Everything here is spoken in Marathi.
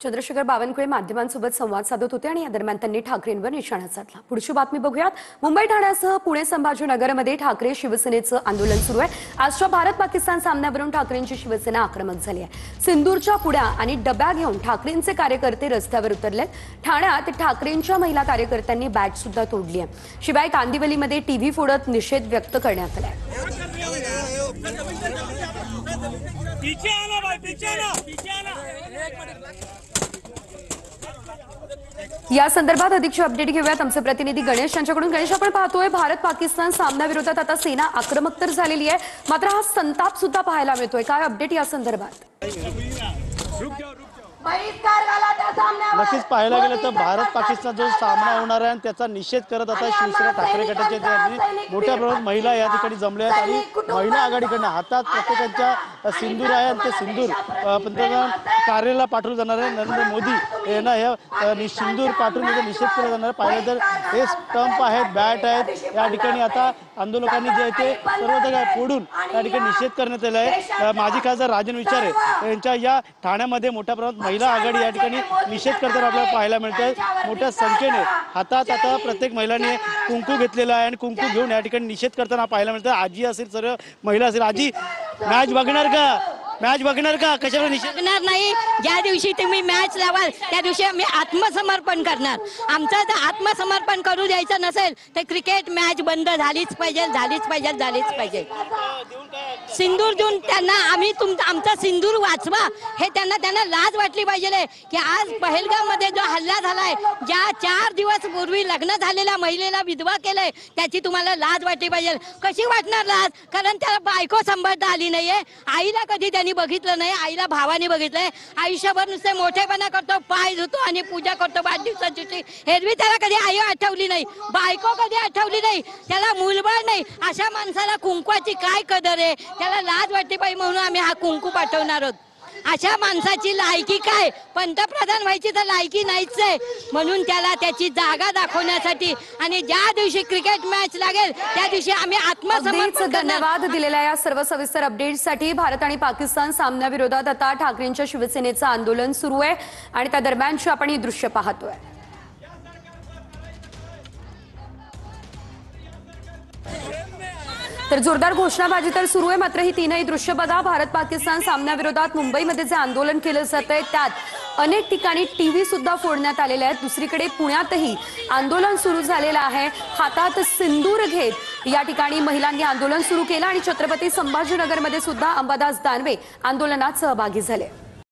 चंद्रशेखर बावनकुळे माध्यमांसोबत संवाद साधत होते आणि या दरम्यान त्यांनी ठाकरेंवर निशाणा साधला। पुढची बातमी बघूयात। मुंबई ठाण्यासह पुणे संभाजीनगरमध्ये ठाकरे शिवसेनेचं आंदोलन सुरू आहे। आजच्या भारत-पाकिस्तान सामन्यावरून ठाकरेंची शिवसेना आक्रमक झाली आहे। सिंदूरच्या पुड्या आणि डब्या घेऊन ठाकरेंचे कार्यकर्ते रस्त्यावर उतरलेत। ठाण्यात ठाकरेंच्या महिला कार्यकर्त्यांनी बॅच सुद्धा तोडली आहे। शिवाय कांदिवलीमध्ये टीव्ही फोडत निषेध व्यक्त करण्यात आला। या संदर्भात अधिकची अपडेट घेऊयात आमचे प्रतिनिधी गणेश यांच्याकडून। गणेश, आपण पाहतोय भारत पाकिस्तान सामन्याविरोधात आता सेना आक्रमक तर झालेली आहे, मात्र हा संताप सुद्धा पाहायला मिळतोय। काय अपडेट या संदर्भात? नक्कीच पाहायला गेलं तर भारत पाकिस्तान जो सामना होणार आहे त्याचा निषेध करत आता शिवसेना ठाकरे गटाचे मोठ्या प्रमाणात महिला या ठिकाणी जमल्या आहेत आणि महिला आघाडीकडनं हातात प्रत्येकाच्या सिंदूर आहे आणि ते सिंदूर पंतप्रधान कार्यालयाला पाठवलं जाणार आहे। नरेंद्र मोदी यांना या सिंदूर पाठवून त्याचा निषेध केला जाणार आहे। पाहिलं तर हे स्टंप आहेत, बॅट आहेत, या ठिकाणी आता आंदोलकांनी जे आहे ते सर्व फोडून या ठिकाणी निषेध करण्यात आला आहे। माजी खासदार राजन विचारे यांच्या या ठाण्यामध्ये मोठ्या प्रमाणात महिला आघाडी या ठिकाणी निषेध करताना आपल्याला पाहायला मिळतंय। मोठ्या संख्येने हातात आता प्रत्येक महिलांनी कुंकू घेतलेला आहे आणि कुंकू घेऊन या ठिकाणी निषेध करताना पाहायला मिळतंय। आजी असेल, सर्व महिला असेल। आजी, मॅच बघणार का? मॅच बघणार का? कशावर निषेध? बघणार नाही। ज्या दिवशी तुम्ही मॅच लावाल त्या दिवशी आम्ही आत्मसमर्पण करणार। आमचं जर आत्मसमर्पण करू द्यायचं नसेल तर क्रिकेट मॅच बंद झालीच पाहिजे, झालीच पाहिजे, झालीच पाहिजे। सिंदूर देऊन त्यांना आम्ही आमचा सिंदूर वाचवा हे त्यांना लाज वाटली पाहिजे की आज पहलगाममध्ये जो हल्ला झालाय, ज्या 4 दिवस पूर्वी लग्न झालेल्या महिलेला विधवा केलंय, त्याची तुम्हाला लाज वाटली पाहिजे। कशी वाटणार लाज? कारण त्याला बायको सांभाळता आली नाहीये, आईला कधी त्यांनी बघितलं नाही, आईला भावाने बघितलंय। आयुष्यभर नुसते मोठेपणा करतो, पाय धुतो आणि पूजा करतो वाढदिवसाची। एरवी त्याला कधी आई आठवली नाही, बायको कधी आठवली नाही, त्याला मूलबाळ नाही। अशा माणसाला कुंकवाची काय कदर आहे? त्याला लाज वाटली पाहिजे म्हणून आम्ही हा कुंकू पाठवणार आहोत। अशा माणसाची लायकी काय? पंतप्रधान व्हायची तर लायकी नाहीच आहे, म्हणून त्याला त्याची जागा दाखवण्यासाठी आणि ज्या दिवशी क्रिकेट मॅच लागेल त्या दिवशी आम्ही आत्मसमर्पण। धन्यवाद दिलेल्या या सर्व सविस्तर अपडेट्ससाठी। भारत आणि पाकिस्तान सामन्याविरोधात आता ठाकरेंच्या शिवसेनेचं आंदोलन सुरू आहे आणि त्या दरम्यानची आपण ही दृश्य पाहतोय। तर जोरदार घोषणाबाजी तर सुरू आहे, मात्र ही तीनही दृश्य बघा। भारत पाकिस्तान सामन्याविरोधात मुंबईमध्ये जे आंदोलन केलं जातंय त्यात अनेक ठिकाणी टीव्ही सुद्धा फोडण्यात आलेले आहेत। दुसरीकडे पुण्यातही आंदोलन सुरू झालेलं आहे। हातात सिंदूर घेत या ठिकाणी महिलांनी आंदोलन सुरू केलं आणि छत्रपती संभाजीनगरमध्ये सुद्धा अंबादास दानवे आंदोलनात सहभागी झाले।